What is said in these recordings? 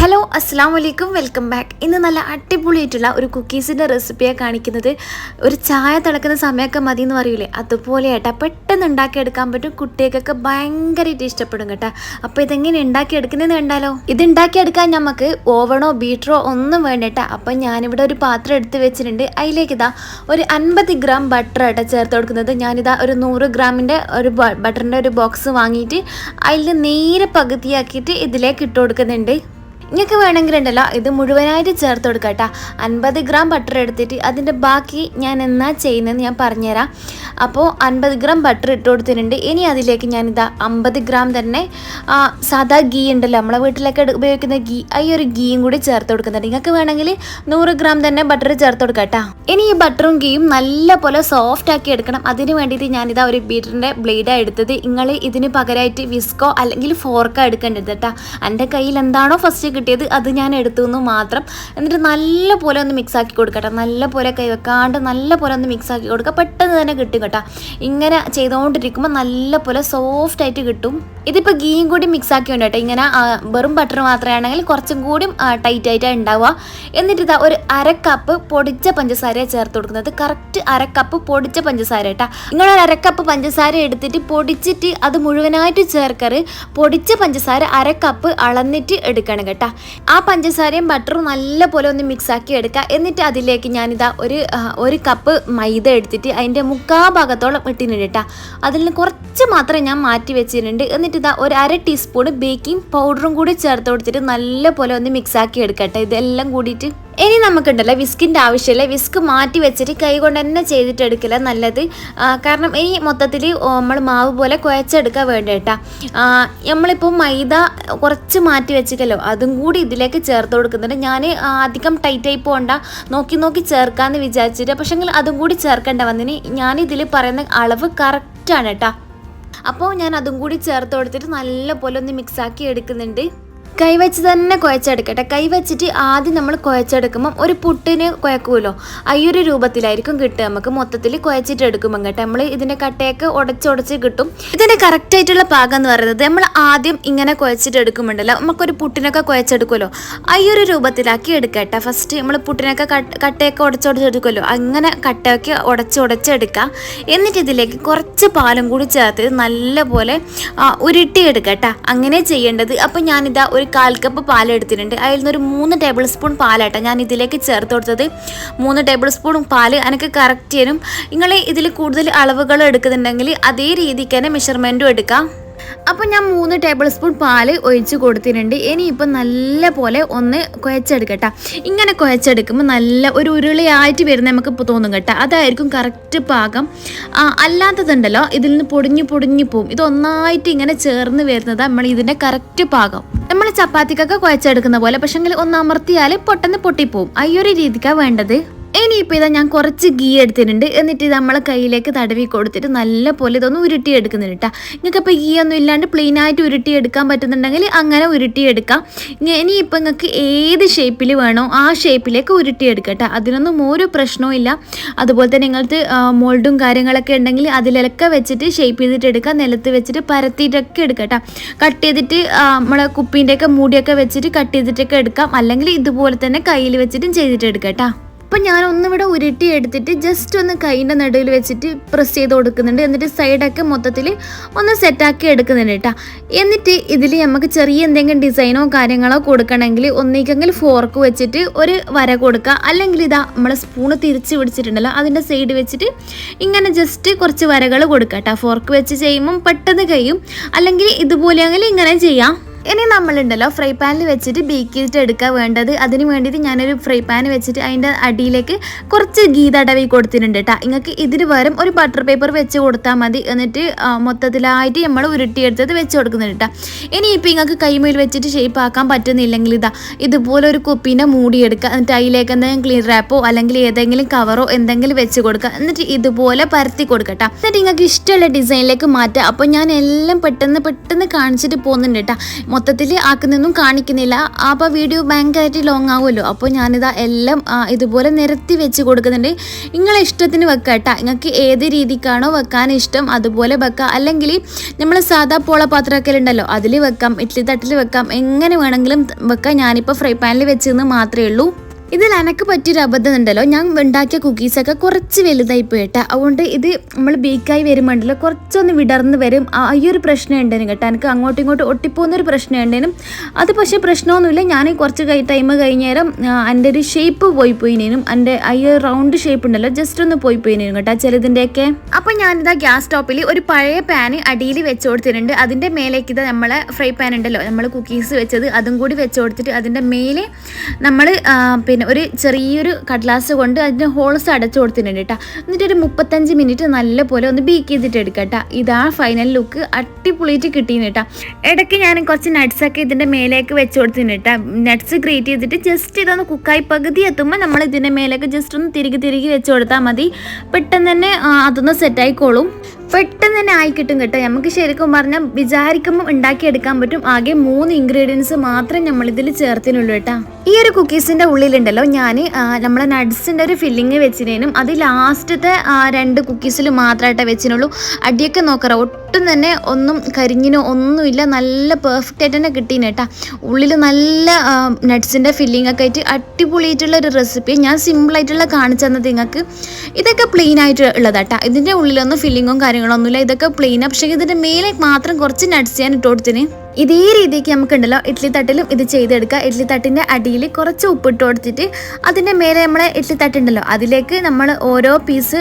Hello അസ്സാം വലൈക്കും welcome back. ഇന്ന് നല്ല അടിപൊളിയായിട്ടുള്ള ഒരു കുക്കീസിൻ്റെ റെസിപ്പിയാണ് കാണിക്കുന്നത്. ഒരു ചായ തിളക്കുന്ന സമയമൊക്കെ മതി എന്ന് പറയൂലേ, അതുപോലെ കേട്ടോ. പെട്ടെന്ന് ഉണ്ടാക്കിയെടുക്കാൻ പറ്റും, കുട്ടികൾക്കൊക്കെ ഭയങ്കരമായിട്ട് ഇഷ്ടപ്പെടും കേട്ടോ. അപ്പോൾ ഇതെങ്ങനെ ഉണ്ടാക്കിയെടുക്കുന്നതെന്ന് കണ്ടാലോ. ഇത് ഉണ്ടാക്കിയെടുക്കാൻ നമുക്ക് ഓവണോ ബീറ്ററോ ഒന്നും വേണ്ടട്ടാ. അപ്പം ഞാനിവിടെ ഒരു പാത്രം എടുത്ത് വെച്ചിട്ടുണ്ട്. അതിലേക്ക് ഇതാ ഒരു 50 ഗ്രാം ബട്ടർ ആട്ടോ ചേർത്ത് കൊടുക്കുന്നത്. ഞാനിതാ ഒരു 100 ഗ്രാമിൻ്റെ ഒരു ബട്ടറിൻ്റെ ഒരു ബോക്സ് വാങ്ങിയിട്ട് അതിൽ നേരെ പകുതിയാക്കിയിട്ട് ഇതിലേക്ക് ഇട്ട് കൊടുക്കുന്നുണ്ട്. നിങ്ങൾക്ക് വേണമെങ്കിലുണ്ടല്ലോ ഇത് മുഴുവനായിട്ട് ചേർത്ത് കൊടുക്കാം കേട്ടോ. 50 ഗ്രാം ബട്ടർ എടുത്തിട്ട് അതിൻ്റെ ബാക്കി ഞാൻ എന്നാ ചെയ്യുന്നതെന്ന് ഞാൻ പറഞ്ഞുതരാം. അപ്പോൾ 50 ഗ്രാം ബട്ടർ ഇട്ട് കൊടുത്തിട്ടുണ്ട്. ഇനി അതിലേക്ക് ഞാനിതാ 50 ഗ്രാം തന്നെ സാധാ ഗീ ഉണ്ടല്ലോ, നമ്മളെ വീട്ടിലൊക്കെ ഉപയോഗിക്കുന്ന ഗീ, ഈ ഒരു ഗീയും കൂടി ചേർത്ത് കൊടുക്കുന്നുണ്ട്. നിങ്ങൾക്ക് വേണമെങ്കിൽ 100 ഗ്രാം തന്നെ ബട്ടർ ചേർത്ത് കൊടുക്കാം കേട്ടോ. ഇനി ഈ ബട്ടറും ഗീയും നല്ല പോലെ സോഫ്റ്റ് ആക്കി എടുക്കണം. അതിന് വേണ്ടിയിട്ട് ഞാനിതാ ഒരു ബീറ്ററിൻ്റെ ബ്ലേഡാണ് എടുത്തത്. നിങ്ങൾ ഇതിന് പകരമായിട്ട് വിസ്കോ അല്ലെങ്കിൽ ഫോർക്കോ എടുക്കേണ്ടത് കേട്ടോ. എൻ്റെ കയ്യിൽ എന്താണോ ഫസ്റ്റ് കിട്ടിയത് അത് ഞാൻ എടുത്തു എന്ന് മാത്രം. എന്നിട്ട് നല്ല പോലെ ഒന്ന് മിക്സ് ആക്കി കൊടുക്കട്ടെ. നല്ല പോലെ കൈ വെക്കാണ്ട് നല്ല പോലെ ഒന്ന് മിക്സ് ആക്കി കൊടുക്കുക. പെട്ടെന്ന് തന്നെ കിട്ടും കേട്ടോ. ഇങ്ങനെ ചെയ്തുകൊണ്ടിരിക്കുമ്പോൾ നല്ല പോലെ സോഫ്റ്റ് ആയിട്ട് കിട്ടും. ഇതിപ്പോൾ ഗീയും കൂടി മിക്സ് ആക്കി ഉണ്ട് കേട്ടോ. ഇങ്ങനെ വെറും ബട്ടർ മാത്രമാണെങ്കിൽ കുറച്ചും കൂടി ടൈറ്റ് ആയിട്ടാണ് ഉണ്ടാവുക. എന്നിട്ട് ഇതാ ഒരു 1/2 കപ്പ് പൊടിച്ച പഞ്ചസാര ചേർത്ത് കൊടുക്കുന്നത്. കറക്റ്റ് 1/2 കപ്പ് പൊടിച്ച പഞ്ചസാര കേട്ടോ. നിങ്ങളൊരു 1/2 കപ്പ് പഞ്ചസാര എടുത്തിട്ട് പൊടിച്ചിട്ട് അത് മുഴുവനായിട്ട് ചേർക്കറ്. പൊടിച്ച പഞ്ചസാര 1/2 കപ്പ് അളന്നിട്ട് എടുക്കണം കേട്ടോ. ആ പഞ്ചസാരയും ബട്ടറും നല്ല പോലെ ഒന്ന് മിക്സ് ആക്കി എടുക്കുക. എന്നിട്ട് അതിലേക്ക് ഞാനിതാ ഒരു കപ്പ് മൈദ എടുത്തിട്ട് അതിൻ്റെ 1/4 ഭാഗത്തോളം ഇട്ടിട്ടുണ്ട് കേട്ടോ. അതിൽ നിന്ന് കുറച്ച് മാത്രമേ ഞാൻ മാറ്റി വെച്ചിട്ടുണ്ട്. എന്നിട്ട് ഇതാ ഒരു 1/2 ടീസ്പൂൺ ബേക്കിംഗ് പൗഡറും കൂടി ചേർത്ത് കൊടുത്തിട്ട് നല്ല പോലെ ഒന്ന് മിക്സ് ആക്കി എടുക്കട്ടെ ഇതെല്ലാം കൂടിയിട്ട്. ഇനി നമുക്കുണ്ടല്ലോ വിസ്കിൻ്റെ ആവശ്യമില്ല. വിസ്ക് മാറ്റി വെച്ചിട്ട് കൈ കൊണ്ട് തന്നെ ചെയ്തിട്ട് എടുക്കില്ല നല്ലത്. കാരണം ഇനി മൊത്തത്തിൽ നമ്മൾ മാവ് പോലെ കുഴച്ചെടുക്കാൻ വേണ്ട കേട്ടോ. നമ്മളിപ്പോൾ മൈദ കുറച്ച് മാറ്റി വെച്ചിട്ടല്ലോ, അതും കൂടി ഇതിലേക്ക് ചേർത്ത് കൊടുക്കുന്നുണ്ട്. ഞാൻ അധികം ടൈറ്റായി പോകണ്ട, നോക്കി ചേർക്കാമെന്ന് വിചാരിച്ചിട്ട്. പക്ഷേങ്കിൽ അതും കൂടി ചേർക്കേണ്ട വന്നിന്. ഞാനിതിൽ പറയുന്ന അളവ് കറക്റ്റാണ് കേട്ടോ. അപ്പോൾ ഞാൻ അതും കൂടി ചേർത്ത് കൊടുത്തിട്ട് നല്ല പോലെ ഒന്ന് മിക്സാക്കി എടുക്കുന്നുണ്ട്. കൈവച്ച് തന്നെ കുഴച്ചെടുക്കട്ടെ. കൈവച്ചിട്ട് ആദ്യം നമ്മൾ കുഴച്ചെടുക്കുമ്പം ഒരു പുട്ടിന് കുഴക്കുമല്ലോ, ഈ ഒരു രൂപത്തിലായിരിക്കും കിട്ടുക. നമുക്ക് മൊത്തത്തിൽ കുഴച്ചിട്ട് എടുക്കുമ്പം കേട്ടോ നമ്മൾ ഇതിൻ്റെ കട്ടയൊക്കെ ഉടച്ച് കിട്ടും. ഇതിൻ്റെ കറക്റ്റായിട്ടുള്ള പാകം എന്ന് പറയുന്നത് നമ്മൾ ആദ്യം ഇങ്ങനെ കുഴച്ചിട്ട് എടുക്കുമ്പോണ്ടല്ലോ, നമുക്കൊരു പുട്ടിനൊക്കെ കുഴച്ചെടുക്കുമല്ലോ, ഈ ഒരു രൂപത്തിലാക്കി എടുക്കട്ടെ. ഫസ്റ്റ് നമ്മൾ പുട്ടിനൊക്കെ കട്ടയൊക്കെ ഉടച്ചെടുക്കുമല്ലോ, അങ്ങനെ കട്ടയൊക്കെ ഉടച്ചെടുക്കുക. എന്നിട്ട് ഇതിലേക്ക് കുറച്ച് പാലും കൂടി ചേർത്ത് നല്ല പോലെ ഉരുട്ടിയെടുക്കട്ടെ. അങ്ങനെ ചെയ്യേണ്ടത്. അപ്പോൾ ഞാനിതാ ഒരു 1/4 കപ്പ് പാലെടുത്തിട്ടുണ്ട്. അതിൽ നിന്നൊരു 3 ടേബിൾ സ്പൂൺ പാലാട്ടോ ഞാൻ ഇതിലേക്ക് ചേർത്ത് കൊടുത്തത്. 3 ടേബിൾ സ്പൂൺ പാല് എനിക്ക് കറക്റ്റ് ചെയ്യണം. നിങ്ങൾ ഇതിൽ കൂടുതൽ അളവുകൾ എടുക്കുന്നുണ്ടെങ്കിൽ അതേ രീതിക്ക് തന്നെ മെഷർമെൻറ്റും എടുക്കാം. അപ്പോൾ ഞാൻ 3 ടേബിൾ സ്പൂൺ പാല് ഒഴിച്ച് കൊടുത്തിട്ടുണ്ട്. ഇനിയിപ്പോൾ നല്ല പോലെ ഒന്ന് കുഴച്ചെടുക്കട്ടെ. ഇങ്ങനെ കുഴച്ചെടുക്കുമ്പോൾ നല്ല ഒരു ഉരുളിയായിട്ട് വരുന്ന നമുക്ക് ഇപ്പോൾ തോന്നും കേട്ടോ. അതായിരിക്കും കറക്റ്റ് പാകം. അല്ലാത്തതുണ്ടല്ലോ ഇതിൽ നിന്ന് പൊടിഞ്ഞു പോവും. ഇതൊന്നായിട്ട് ഇങ്ങനെ ചേർന്ന് വരുന്നത് നമ്മൾ ഇതിൻ്റെ കറക്റ്റ് പാകം. നമ്മൾ ചപ്പാത്തിക്കൊക്കെ കുഴച്ചെടുക്കുന്ന പോലെ, പക്ഷെങ്കിൽ ഒന്ന് അമർത്തിയാൽ പെട്ടെന്ന് പൊട്ടിപ്പോവും. ഈ ഒരു രീതിക്കാണ് വേണ്ടത്. ഇനിയിപ്പോൾ ഇതാ ഞാൻ കുറച്ച് ഗീ എടുത്തിട്ടുണ്ട്. എന്നിട്ട് ഇത് നമ്മളെ കയ്യിലേക്ക് തടവി കൊടുത്തിട്ട് നല്ല പോലെ ഇതൊന്ന് ഉരുട്ടിയെടുക്കുന്നുണ്ട് കേട്ടോ. നിങ്ങൾക്കിപ്പോൾ ഗീ ഒന്നും ഇല്ലാണ്ട് പ്ലെയിനായിട്ട് ഉരുട്ടിയെടുക്കാൻ പറ്റുന്നുണ്ടെങ്കിൽ അങ്ങനെ ഉരുട്ടിയെടുക്കാം. ഇനിയിപ്പോൾ നിങ്ങൾക്ക് ഏത് ഷേപ്പിൽ വേണോ ആ ഷേപ്പിലേക്ക് ഉരുട്ടിയെടുക്കാം കേട്ടോ. അതിനൊന്നും ഒരു പ്രശ്നവും ഇല്ല. അതുപോലെ തന്നെ നിങ്ങൾക്ക് മോൾഡും കാര്യങ്ങളൊക്കെ ഉണ്ടെങ്കിൽ അതിലൊക്കെ വെച്ചിട്ട് ഷേപ്പ് ചെയ്തിട്ട് എടുക്കാം. നിലത്ത് വെച്ചിട്ട് പരത്തിയിട്ടൊക്കെ എടുക്കാം കേട്ടോ. കട്ട് ചെയ്തിട്ട് നമ്മളെ കുപ്പീൻ്റെയൊക്കെ മൂടിയൊക്കെ വെച്ചിട്ട് കട്ട് ചെയ്തിട്ടൊക്കെ എടുക്കാം. അല്ലെങ്കിൽ ഇതുപോലെ തന്നെ കയ്യിൽ വെച്ചിട്ടും ചെയ്തിട്ട് എടുക്കാം കേട്ടോ. അപ്പം ഞാൻ ഒന്നിവിടെ ഉരുട്ടി എടുത്തിട്ട് ജസ്റ്റ് ഒന്ന് കൈൻ്റെ നടുവിൽ വെച്ചിട്ട് പ്രസ് ചെയ്ത് കൊടുക്കുന്നുണ്ട്. എന്നിട്ട് സൈഡൊക്കെ മൊത്തത്തിൽ ഒന്ന് സെറ്റാക്കി എടുക്കുന്നുണ്ട് കേട്ടോ. എന്നിട്ട് ഇതിൽ നമുക്ക് ചെറിയ എന്തെങ്കിലും ഡിസൈനോ കാര്യങ്ങളോ കൊടുക്കണമെങ്കിൽ ഒന്നിക്കെങ്കിൽ ഫോർക്ക് വെച്ചിട്ട് ഒരു വര കൊടുക്കുക. അല്ലെങ്കിൽ ഇതാ നമ്മളെ സ്പൂണ് തിരിച്ച് പിടിച്ചിട്ടുണ്ടല്ലോ, അതിൻ്റെ സൈഡ് വെച്ചിട്ട് ഇങ്ങനെ ജസ്റ്റ് കുറച്ച് വരകൾ കൊടുക്കുക കേട്ടോ. ഫോർക്ക് വെച്ച് ചെയ്യുമ്പം പെട്ടെന്ന് കഴിയും. അല്ലെങ്കിൽ ഇതുപോലെയെങ്കിൽ ഇങ്ങനെ ചെയ്യാം. ഇനി നമ്മളുണ്ടല്ലോ ഫ്രൈ പാനിൽ വെച്ചിട്ട് ബേക്ക് ചെയ്തിട്ട് എടുക്കാൻ വേണ്ടത്. അതിന് വേണ്ടിയിട്ട് ഞാനൊരു ഫ്രൈ പാൻ വെച്ചിട്ട് അതിൻ്റെ അടിയിലേക്ക് കുറച്ച് ഗീ തടവി കൊടുത്തിട്ടുണ്ട് കേട്ടോ. നിങ്ങൾക്ക് ഇതിന് പകരം ഒരു ബട്ടർ പേപ്പർ വെച്ച് കൊടുത്താൽ മതി. എന്നിട്ട് മൊത്തത്തിലായിട്ട് നമ്മൾ ഉരുട്ടിയെടുത്തത് വെച്ച് കൊടുക്കുന്നുണ്ട് കേട്ടോ. ഇനിയിപ്പോൾ നിങ്ങൾക്ക് കൈമേൽ വെച്ചിട്ട് ഷേപ്പ് ആക്കാൻ പറ്റുന്നില്ലെങ്കിൽ ഇതുപോലെ ഒരു കുപ്പീൻ്റെ മൂടിയെടുക്കുക. എന്നിട്ട് അതിലേക്ക് എന്തെങ്കിലും ക്ലീൻ റാപ്പോ അല്ലെങ്കിൽ ഏതെങ്കിലും കവറോ എന്തെങ്കിലും വെച്ച് കൊടുക്കുക. എന്നിട്ട് ഇതുപോലെ പരത്തി കൊടുക്കട്ടോ. എന്നിട്ട് നിങ്ങൾക്ക് ഇഷ്ടമുള്ള ഡിസൈനിലേക്ക് മാറ്റുക. അപ്പോൾ ഞാൻ എല്ലാം പെട്ടെന്ന് കാണിച്ചിട്ട് പോകുന്നുണ്ട് കേട്ടോ. മൊത്തത്തിൽ ആക്കുന്നൊന്നും കാണിക്കുന്നില്ല. അപ്പോൾ വീഡിയോ ഭയങ്കരമായിട്ട് ലോങ് ആവുമല്ലോ. അപ്പോൾ ഞാനിതാ എല്ലാം ഇതുപോലെ നിരത്തി വെച്ച് കൊടുക്കുന്നുണ്ട്. നിങ്ങളെ ഇഷ്ടത്തിന് വെക്കാം കേട്ടോ. നിങ്ങൾക്ക് ഏത് രീതിക്കാണോ വെക്കാൻ ഇഷ്ടം അതുപോലെ വെക്കാം. അല്ലെങ്കിൽ നമ്മൾ സാധാ പോള പാത്രമൊക്കെ ഉണ്ടല്ലോ അതിൽ വെക്കാം, ഇഡ്ഡലി തട്ടിൽ വെക്കാം, എങ്ങനെ വേണമെങ്കിലും വെക്കാം. ഞാനിപ്പോൾ ഫ്രൈ പാനിൽ വെച്ചെന്ന് മാത്രമേ ഉള്ളൂ. ഇതിൽ എനിക്ക് പറ്റിയൊരു അബദ്ധം ഉണ്ടല്ലോ, ഞാൻ ഉണ്ടാക്കിയ കുക്കീസൊക്കെ കുറച്ച് വലുതായി പോയിട്ടാ. അതുകൊണ്ട് ഇത് നമ്മൾ ബേക്കായി വരുമ്പോണ്ടല്ലോ കുറച്ചൊന്ന് വിടർന്ന് വരും. ഈ ഒരു പ്രശ്നം ഉണ്ടേനും കേട്ടോ. എനിക്ക് അങ്ങോട്ടും ഇങ്ങോട്ടും ഒട്ടിപ്പോകുന്നൊരു പ്രശ്നം ഉണ്ടേനും. അത് പക്ഷേ പ്രശ്നമൊന്നുമില്ല. ഞാൻ കുറച്ച് ടൈം കഴിഞ്ഞേരം എൻ്റെ ഒരു ഷേപ്പ് പോയിനേനും, എൻ്റെ ഈ റൗണ്ട് ഷേപ്പ് ഉണ്ടല്ലോ ജസ്റ്റ് ഒന്ന് പോയിനേനും കേട്ടോ ചിലതിൻ്റെയൊക്കെ. അപ്പോൾ ഞാനിതാ ഗ്യാസ് സ്റ്റോപ്പിൽ ഒരു പഴയ പാന് അടിയിൽ വെച്ച് കൊടുത്തിട്ടുണ്ട്. അതിൻ്റെ മേലേക്ക് ഇത് നമ്മളെ ഫ്രൈ പാൻ ഉണ്ടല്ലോ നമ്മൾ കുക്കീസ് വെച്ചത് അതും കൂടി വെച്ച് കൊടുത്തിട്ട് അതിൻ്റെ മേലെ നമ്മൾ ഒരു ചെറിയൊരു കടലാസ് കൊണ്ട് അതിൻ്റെ ഹോൾസ് അടച്ചു കൊടുത്തിട്ടുണ്ട് കേട്ടോ. എന്നിട്ടൊരു 35 മിനിറ്റ് നല്ലപോലെ ഒന്ന് ബേക്ക് ചെയ്തിട്ട് എടുക്കാം കേട്ടോ. ഇതാണ് ഫൈനൽ ലുക്ക്. അടിപൊളിയിട്ട് കിട്ടിയെന്ന് കേട്ടോ. ഇടയ്ക്ക് ഞാൻ കുറച്ച് നട്ട്സൊക്കെ ഇതിൻ്റെ മേലേക്ക് വെച്ച് കൊടുത്തിട്ടുണ്ട് കേട്ടോ. നട്ട്സ് ഗ്രേറ്റ് ചെയ്തിട്ട് ജസ്റ്റ് ഇതൊന്ന് കുക്കായി പകുതി എത്തുമ്പോൾ നമ്മൾ ഇതിൻ്റെ മേലേക്ക് ജസ്റ്റ് ഒന്ന് തിരികെ വെച്ച് കൊടുത്താൽ മതി. പെട്ടെന്ന് തന്നെ അതൊന്ന് സെറ്റായിക്കോളും. പെട്ടെന്ന് തന്നെ ആയി കിട്ടും കേട്ടോ. നമുക്ക് ശരിക്കും പറഞ്ഞാൽ വിചാരിക്കുമ്പോൾ ഉണ്ടാക്കിയെടുക്കാൻ പറ്റും. ആകെ 3 ഇൻഗ്രീഡിയൻസ് മാത്രമേ നമ്മളിതിൽ ചേർത്തിനുള്ളൂ കേട്ടോ. ഈ ഒരു കുക്കീസിൻ്റെ ഉള്ളിലുണ്ടല്ലോ ഞാൻ നമ്മളെ നട്ട്സിൻ്റെ ഒരു ഫില്ലിങ് വെച്ചിനേനും അത് ലാസ്റ്റത്തെ 2 കുക്കീസിൽ മാത്രമായിട്ടേ വെച്ചിനുള്ളൂ. അടിയൊക്കെ നോക്കറ ഒട്ടും തന്നെ ഒന്നും കരിഞ്ഞിനോ ഒന്നുമില്ല. നല്ല പെർഫെക്റ്റ് ആയിട്ട് തന്നെ കിട്ടീന് കേട്ടോ. ഉള്ളിൽ നല്ല നട്ട്സിൻ്റെ ഫില്ലിംഗ് ഒക്കെ ആയിട്ട് അടിപൊളിയായിട്ടുള്ള ഒരു റെസിപ്പി ഞാൻ സിമ്പിളായിട്ടുള്ള കാണിച്ചു തന്നത് നിങ്ങൾക്ക്. ഇതൊക്കെ പ്ലെയിൻ ആയിട്ട് ഉള്ളതാട്ടോ. ഇതിൻ്റെ ഉള്ളിലൊന്നും ഫില്ലിങ്ങും കാര്യങ്ങളൊന്നുമില്ല. ഇതൊക്കെ പ്ലെയിൻ. പക്ഷേ ഇതിൻ്റെ മേലെ മാത്രം കുറച്ച് നട്ട്സ് ഞാൻ ഇട്ട് കൊടുത്തിന്. ഇതേ രീതിക്ക് നമുക്കുണ്ടല്ലോ ഇഡ്ഡലി തട്ടിലും ഇത് ചെയ്തെടുക്കുക. ഇഡ്ഡലി തട്ടിൻ്റെ അടിയിൽ കുറച്ച് ഉപ്പിട്ട് കൊടുത്തിട്ട് അതിൻ്റെ മേലെ നമ്മളെ ഇഡ്ഡലി തട്ടുണ്ടല്ലോ അതിലേക്ക് നമ്മൾ ഓരോ പീസ്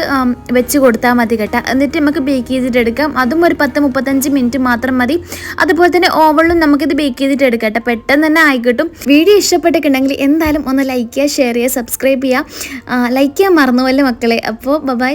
വെച്ച് കൊടുത്താൽ മതി കേട്ടോ. എന്നിട്ട് നമുക്ക് ബേക്ക് ചെയ്തിട്ട് എടുക്കാം. അതും ഒരു 10-35 മിനിറ്റ് മാത്രം മതി. അതുപോലെ തന്നെ ഓവണിലും നമുക്കിത് ബേക്ക് ചെയ്തിട്ട് എടുക്കാം കേട്ടോ. പെട്ടെന്ന് തന്നെ ആയിക്കിട്ടും. വീഡിയോ ഇഷ്ടപ്പെട്ടിട്ടുണ്ടെങ്കിൽ എന്തായാലും ഒന്ന് ലൈക്ക് ചെയ്യുക, ഷെയർ ചെയ്യുക, സബ്സ്ക്രൈബ് ചെയ്യുക. ലൈക്ക് ചെയ്യാൻ മറന്നുപോലെ മക്കളെ. അപ്പോൾ ബൈ.